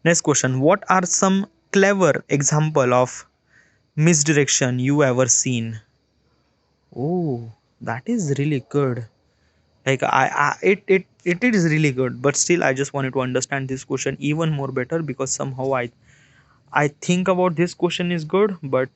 Next question, what are some clever example of misdirection you ever seen? Oh, that is really good. Like it is really good, but still I just wanted to understand this question even more better, because somehow I think about this question is good, but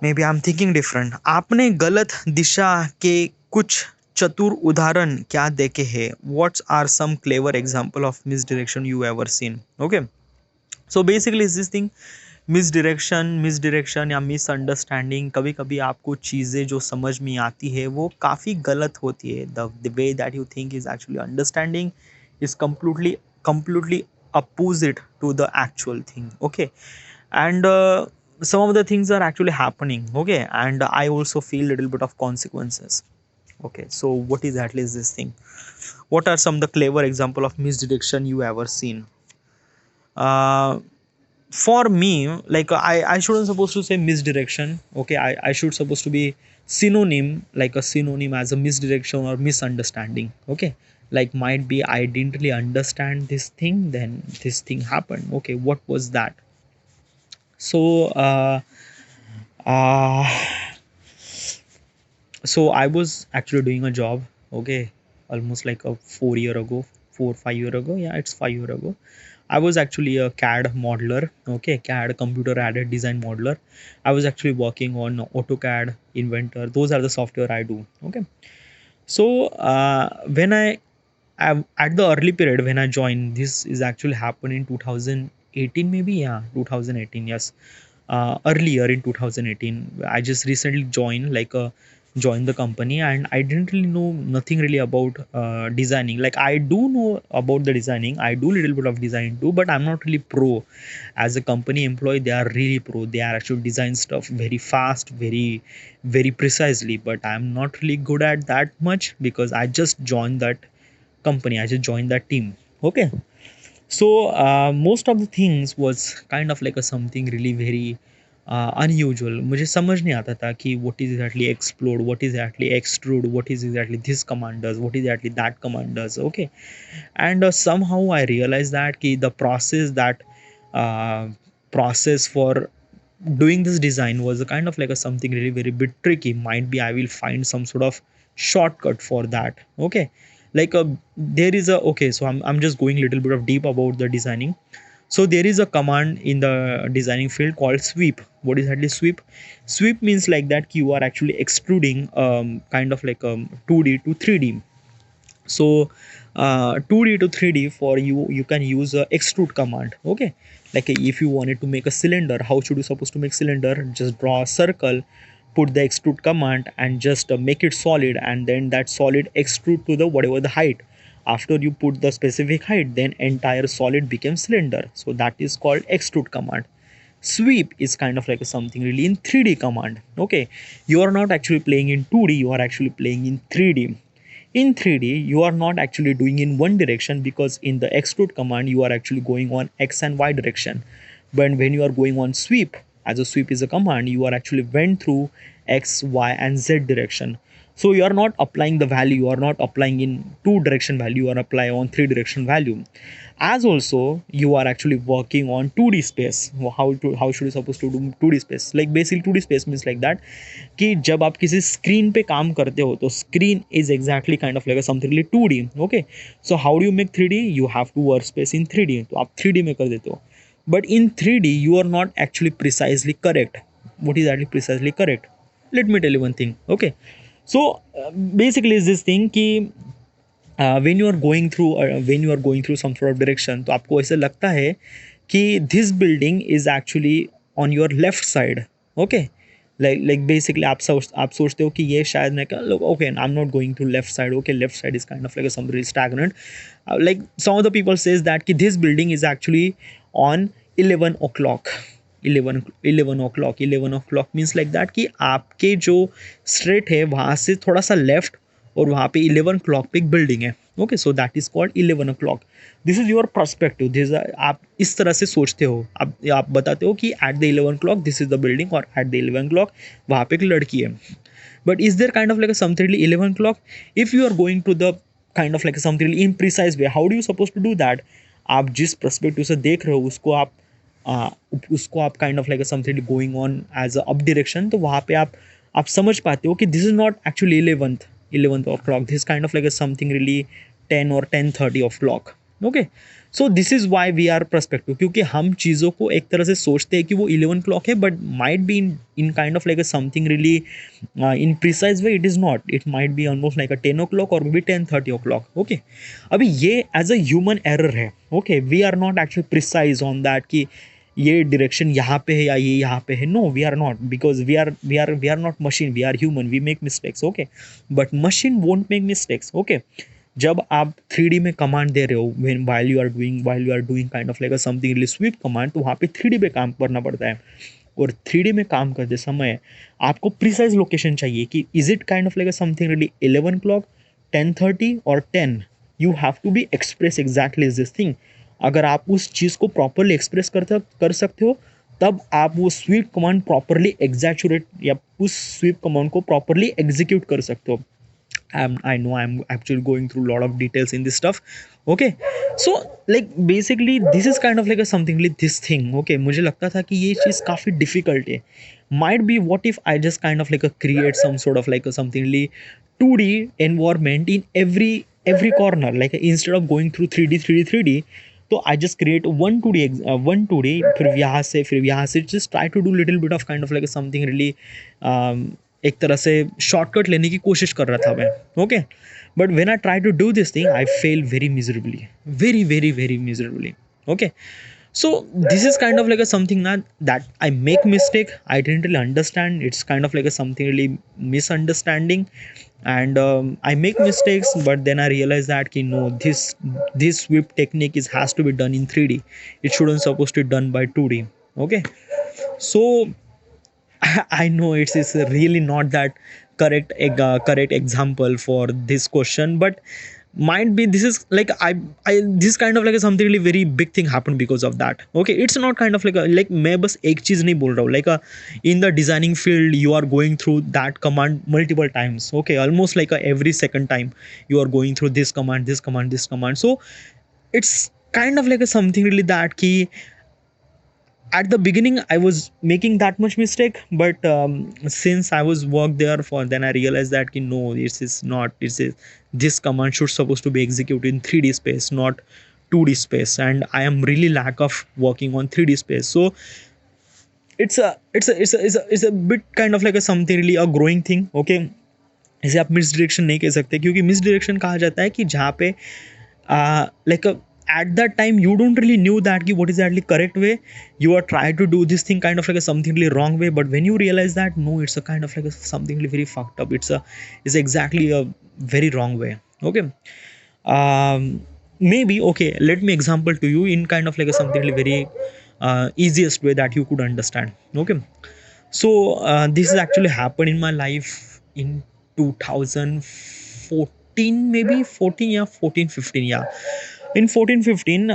maybe I'm thinking different. आपने गलत दिशा के कुछ चतुर उदाहरण क्या देखे हैं? What are some clever example of misdirection you ever seen? Okay, so basically is this thing, मिसडिरेक्शन या मिसअंडरस्टैंडिंग, कभी कभी आपको चीज़ें जो समझ में आती है वो काफ़ी गलत होती है. The way that you think is actually understanding is completely opposite to the actual thing. Okay, and some of the things are actually happening. Okay, and I also feel little bit of consequences. Okay, so what exactly is this thing? What are some of the clever example of misdirection you ever seen? uh, for me, like I shouldn't supposed to say misdirection. Okay, I should supposed to be synonym, like a synonym as a misdirection or misunderstanding. Okay, like might be I didn't really understand this thing, then this thing happened. Okay, what was that? So uh so I was actually doing a job. Okay, almost like a 4 year ago, 4 5 year ago. Yeah, it's 5 year ago. I was actually a CAD modeler. Okay, CAD, computer aided design modeler. I was actually working on AutoCAD, Inventor. Those are the software I do. Okay, so when I at the early period when I joined, this is actually happened in 2018 maybe. Yeah, 2018. Yes, earlier in 2018. I just recently joined, like joined the company, and I didn't really know nothing really about designing. Like I do know about the designing, I do little bit of design too, but I'm not really pro. As a company employee, they are really pro. They are actually design stuff very fast, very precisely, but I'm not really good at that much because I just joined that company, I just joined that team. Okay, so most of the things was kind of like a something really very unusual. मुझे समझ नहीं आता था कि what is exactly explode, what is exactly extrude, what is exactly this command does, what is exactly that command does. Okay, and somehow I realized that कि the uh, process for doing this design was a kind of like a something really very bit tricky. Might be I will find some sort of shortcut for that. Okay, like there is a, okay, so I'm just going a little bit of deep about the designing. So there is a command in the designing field called sweep. What is actually sweep? Sweep means like that you are actually extruding kind of like 2D to 3D. So 2D to 3D, for you can use a extrude command. Okay, like if you wanted to make a cylinder, how should you supposed to make cylinder? Just draw a circle, put the extrude command, and just make it solid, and then that solid extrude to the whatever the height. After you put the specific height, then entire solid becomes cylinder. So that is called extrude command. Sweep is kind of like something really in 3D command. Okay, you are not actually playing in 2D, you are actually playing in 3D. In 3D, you are not actually doing in one direction, because in the extrude command you are actually going on x and y direction. But when you are going on sweep, as a sweep is a command, you are actually went through x, y and z direction. So you are not applying the value, you are not applying in two direction value, you are applying on three direction value. As also you are actually working on 2D space. How should you supposed to do 2D space? Like basically 2D space means like that कि जब आप किसी screen पे काम करते हो तो screen is exactly kind of like something really 2D. Okay, so how do you make 3D? You have to work space in 3D, तो आप 3D में कर देते हो. But in 3D you are not actually precisely correct. What is actually precisely correct? Let me tell you one thing. Okay, so basically is this thing कि when you are going through some sort of direction, तो आपको ऐसे लगता है कि this building is actually on your left side. Okay, like basically आप सोचते हो कि ये शायद मैं okay, I'm not going to left side. Okay, left side is kind of like something really stagnant. Like some of the people says that कि this building is actually on 11 o'clock. 11 o'clock means like that कि आपके जो straight है वहाँ से थोड़ा सा left, और वहाँ पे 11 क्लॉक पे एक बिल्डिंग है. Okay, so that is called 11 o'clock. This is your perspective. This आप इस तरह से सोचते हो, आप बताते हो कि at the 11 o'clock this is the building, और एट द 11 o'clock वहाँ पे एक लड़की है. But is there kind of like something 11 o'clock? If you are going to the kind of like something really imprecise way, how do you supposed to do that? आप जिस perspective से देख रहे हो उसको आप kind of like something going on as up direction, तो वहाँ पे आप समझ पाते हो कि this is not actually eleventh of clock, this kind of like something really 10 or 10:30 of clock. Okay, so this is why we are perspective, क्योंकि हम चीज़ों को एक तरह से सोचते हैं कि वो 11 क्लॉक है, but might be in kind of like something really in precise way it is not, it might be almost like 10 o'clock और मे बी 10:30 o'clock. ओके, अभी ये एज अ ह्यूमन एरर है. Okay, we are not actually precise on that कि ये direction यहाँ पे है या ये यहाँ पे है. No, we are not, because we are not machine, we are human, we make mistakes. Okay, but machine won't make mistakes. Okay, जब आप 3D में कमांड दे रहे हो, when while you are doing kind of like something really sweep command, तो वहाँ पे 3D पे काम करना पड़ता है. और 3D में काम करते समय आपको प्रिसाइज लोकेशन चाहिए कि is it kind of like something really 11 o'clock, 10:30 और 10. You have to be express exactly this thing. अगर आप उस चीज़ को प्रॉपरली एक्सप्रेस कर सकते हो, तब आप वो स्वीप कमांड प्रॉपरली एग्जैचुरेट या उस स्वीप कमांड को प्रॉपरली एग्जीक्यूट कर सकते हो. I know I'm actually going through a lot of details in this stuff. Okay, so like basically this is kind of like a something like this thing. Okay, मुझे लगता था कि ये चीज़ काफ़ी difficult है. Might be what if I just kind of like a create some sort of like a something really 2D environment in every corner, like instead of going through 3D, तो I just create one 2D, फिर यहाँ से just try to do little bit of kind of like something really एक तरह से shortcut लेने की कोशिश कर रहा था मैं. Okay, but when I try to do this thing I fail very miserably, very miserably. Okay, so this is kind of like a something that I make mistake, I didn't really understand, it's kind of like a something really misunderstanding. And I make mistakes, but then I realize that ki no, this whip technique has to be done in 3D, it shouldn't supposed to be done by 2D. Okay, so I know it's really not that correct example for this question, but might be this is like I this kind of like something really very big thing happened because of that. Okay, it's not kind of like like मैं बस एक चीज नहीं बोल रहा हूँ, like in the designing field you are going through that command multiple times. Okay, almost like every second time you are going through this command. So it's kind of like something really that key. At the beginning I was making that much mistake, but since I was worked there for, then I realized that no, this is not, this command should supposed to be executed in 3D space, not 2D space, and I am really lack of working on 3D space. So it's a bit kind of like a something really a growing thing. Okay, इसे आप miss direction नहीं कह सकते, क्योंकि miss direction कहा जाता है कि जहाँ पे like at that time you don't really knew that ki what is actually correct way, you are trying to do this thing kind of like a something really wrong way, but when you realize that no, it's a kind of like a something really very fucked up, it's exactly a very wrong way. Okay, maybe okay, let me example to you in kind of like a something really very easiest way that you could understand. Okay, so this has actually happened in my life in 2014, maybe 14, yeah, 14-15, yeah. In 14-15,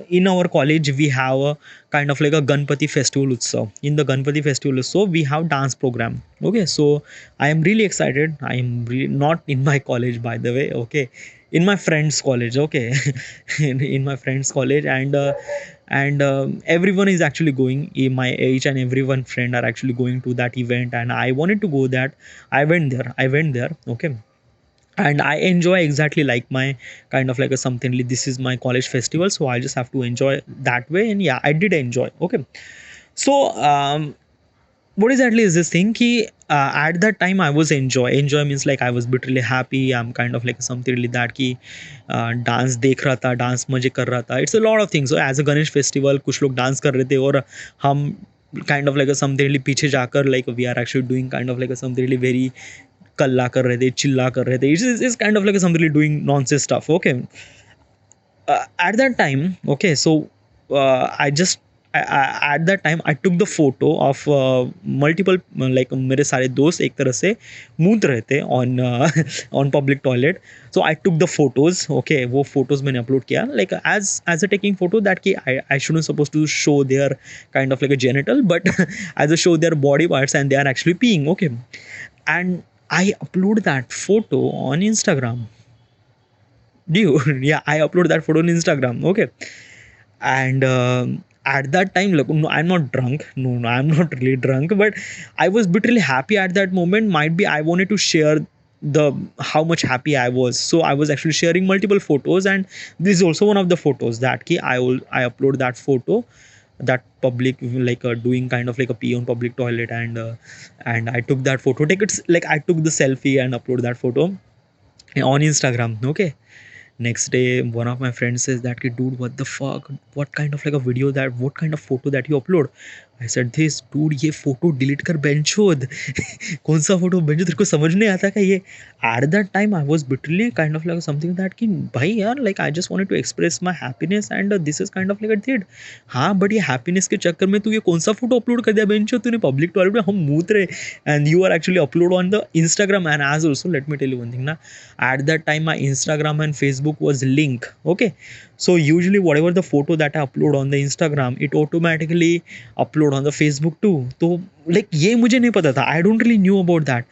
in our college we have a kind of like a Ganpati festival utsav. In the Ganpati festival utsav we have dance program. Okay, so I am really excited. I am really not in my college, by the way. Okay, in my friend's college. Okay, in my friend's college, and everyone is actually going, my age and everyone friend are actually going to that event, and I wanted to go that. I went there. Okay, and I enjoy exactly like my kind of like a something, this is my college festival, so I just have to enjoy that way, and yeah, I did enjoy. Okay, so what exactly is this thing ki at that time I was enjoy means like I was literally happy, I'm kind of like something really that ki dance dekh raha tha, dance मजे कर रहा था. It's a lot of things. So as a Ganesh festival कुछ लोग dance कर रहे थे और हम kind of like a something really पीछे जाकर like we are actually doing kind of like a something really very कल्ला कर रहे थे, चिल्ला कर रहे थे. It's kind of like something really doing nonsense stuff. Okay, at that time, okay, so I just at that time I took the photo of multiple like मेरे सारे दोस्त एक तरह से मूत रहे थे on on public toilet. So I took the photos. Okay, वो photos मैंने upload किया like as a taking photo that कि I shouldn't supposed to show their kind of like a genital, but as a show their body parts and they are actually peeing. Okay, and I upload that photo on Instagram. dude. Yeah, I upload that photo on Instagram. Okay, and at that time, look, no, I'm not drunk. No, I'm not really drunk, but I was literally happy at that moment. Might be I wanted to share the how much happy I was, so I was actually sharing multiple photos, and this is also one of the photos that key I upload that photo, that public, like doing kind of like a pee on public toilet, and I took that photo, take it's like I took the selfie and upload that photo on Instagram. Okay, next day one of my friends says that, dude, what the fuck, what kind of like a video, that what kind of photo that you upload? I said this, dude, ये photo delete कर बेंचोद. कौन सा photo बेंचो, तेरे को समझ नहीं आता क्या ये? At that time I was literally kind of like something that कि भाई यार, like I just wanted to express my happiness, and this is kind of like a did. हाँ, but ये happiness के चक्कर में तू ये कौन सा फोटो अपलोड कर दिया बेंचो, तूने पब्लिक टॉयलेट में हम मूत रहे, and you are actually upload on the Instagram. And as also, let me tell you one thing ना, at that time my Instagram and Facebook was link. Okay, so usually whatever the photo that I upload on the Instagram, it automatically upload on the Facebook too. तो like ये मुझे नहीं पता था, I don't really knew about that.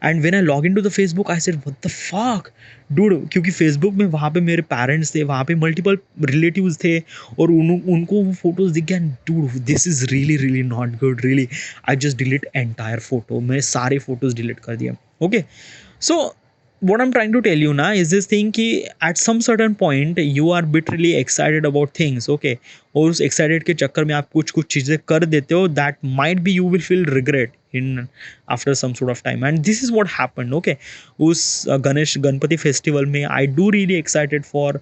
And when I log into the Facebook, I said what the fuck dude, क्योंकि Facebook में वहाँ पे मेरे पेरेंट्स थे, वहाँ पे मल्टीपल रिलेटिव्स थे, और उनको वो फोटोज दिख गया. dude, this is really really not good, really. I just delete entire photo, मैं सारे फोटोज डिलीट कर दिया. Okay, so what I'm trying to tell you now is this thing कि at some certain point you are literally excited about things. Okay, और उस excited के चक्कर में आप कुछ कुछ चीज़ें कर देते हो, that might be you will feel regret in after some sort of time, and this is what happened. Okay, उस गणेश गणपति फेस्टिवल में I do really excited for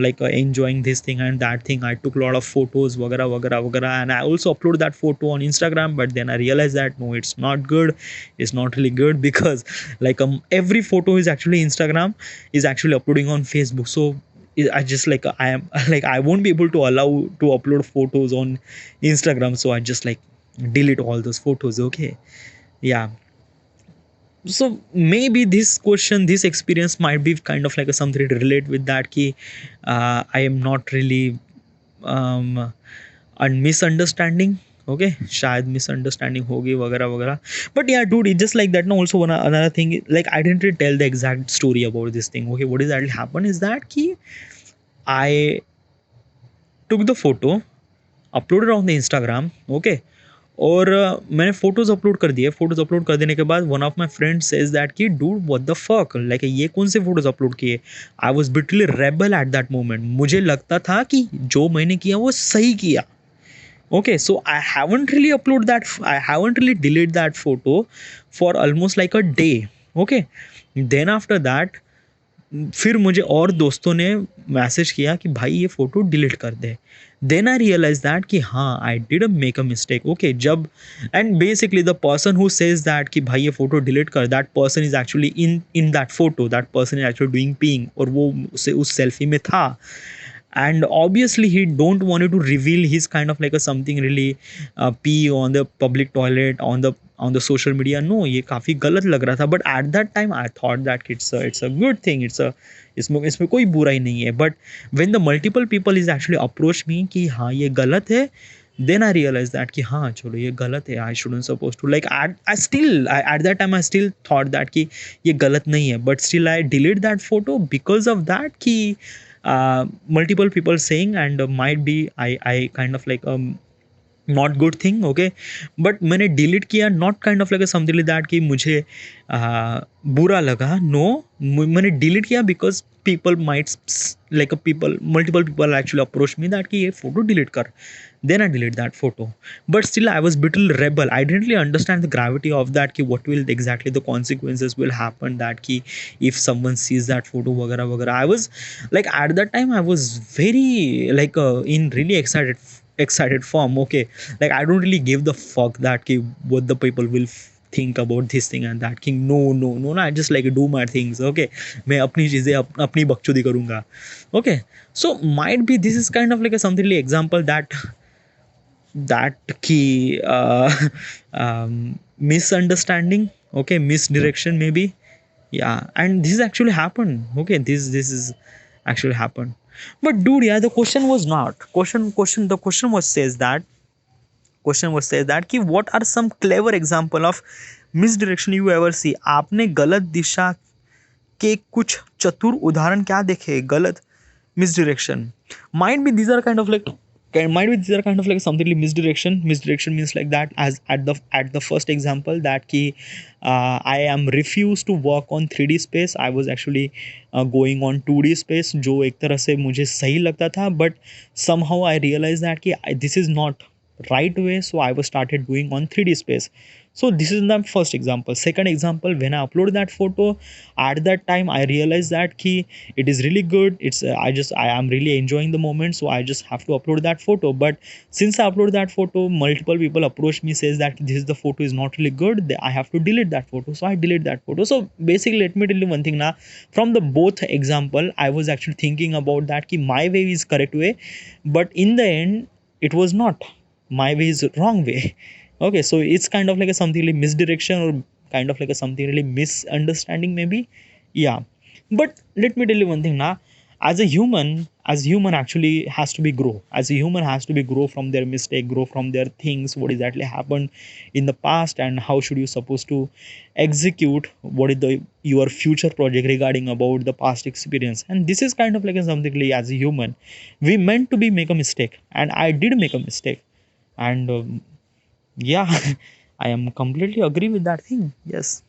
like enjoying this thing and that thing. I took a lot of photos वगैरह वगैरह वगैरह, and I also upload that photo on Instagram, but then I realized that no, it's not good, it's not really good, because like every photo is actually Instagram is actually uploading on Facebook. So I just like I am like I won't be able to allow to upload photos on Instagram, so I just like delete all those photos. Okay, yeah. So maybe this question, this experience might be kind of like a something to relate with that key. I am not really and misunderstanding. Okay, शायद misunderstanding होगी वगैरह वगैरह. But yeah, dude, it's just like that. No, also another thing, like I didn't really tell the exact story about this thing. Okay, what is that happened is that key I took the photo, uploaded on the Instagram. Okay, और मैंने photos upload कर दिए. Photos upload कर देने के बाद one of my friend says that कि dude what the fuck, like ये कौन से फोटोज अपलोड किए. I was literally rebel at that moment. मुझे लगता था कि जो मैंने किया वो सही किया. Okay, so I haven't really upload that, I haven't really delete that photo for almost like a day. Okay, then after that फिर मुझे और दोस्तों ने मैसेज किया कि भाई ये फोटो डिलीट कर दे. देन आई रियलाइज दैट कि हाँ, I did make a mistake. Okay, जब and basically the person who says that कि भाई ये फोटो डिलीट कर, that person is actually in that photo, that person is actually doing peeing, और वो उस सेल्फी में था. And obviously he don't wanted to reveal his kind of like a something really pee on the public toilet on the social media. No, ये काफ़ी गलत लग रहा था. But at that time I thought that it's a good thing, इसमें कोई बुराई नहीं है. But when the multiple people is actually approach me कि हाँ ये गलत है, then I realized that कि हाँ चलो ये गलत है, I shouldn't supposed to, like at that time I still thought that कि ये गलत नहीं है, but still I delete that photo because of that कि multiple people saying, and might be I kind of like not good thing. Okay, but मैंने delete किया not kind of like something like that कि मुझे बुरा लगा. No, मैंने delete किया because people might like people multiple people actually approach me that कि ये फोटो डिलीट कर. Then I delete that photo, but still I was vulnerable. I didn't really understand the gravity of that कि what will exactly the consequences will happen, that कि if someone sees that photo वगैरह वगैरह. I was like at that time I was very like in really excited form. Okay, like I don't really give the fuck that ki what the people will think about this thing and that king. No, I just like do my things. Okay, मैं अपनी चीज़ें अपनी बकचोदी करूँगा. Okay, so might be this is kind of like a something like example that ki misunderstanding. Okay, misdirection maybe. Yeah, and this actually happened. Okay, this is actually happened. But dude, yeah, the question was not question the question was says that कि what are some clever example of misdirection you ever see. आपने गलत दिशा के कुछ चतुर उदाहरण क्या देखे गलत misdirection. Might be these are kind of like might be these are kind of like something like misdirection. Misdirection means like that, as at the first example that ki I am refused to work on 3D space. I was actually going on 2D space जो एक तरह से मुझे सही लगता था, but somehow I realized that कि this is not right way, so I was started doing on 3D space. So this is the first example. Second example, when I upload that photo, at that time I realized that key it is really good. It's I am really enjoying the moment, so I just have to upload that photo. But since I upload that photo, multiple people approach me says that this is the photo is not really good. I have to delete that photo, so I delete that photo. So basically, let me tell you one thing now. From the both example, I was actually thinking about that key my way is correct way, but in the end, it was not. My way is wrong way. Okay, so it's kind of like a something like misdirection or kind of like a something really misunderstanding maybe. Yeah, but let me tell you one thing now. As a human actually has to be grow. As a human has to be grow from their mistake, grow from their things, what exactly happened in the past, and how should you supposed to execute what is the your future project regarding about the past experience. And this is kind of like a something like as a human, we meant to be make a mistake, and I did make a mistake, and yeah, I am completely agree with that thing. Yes.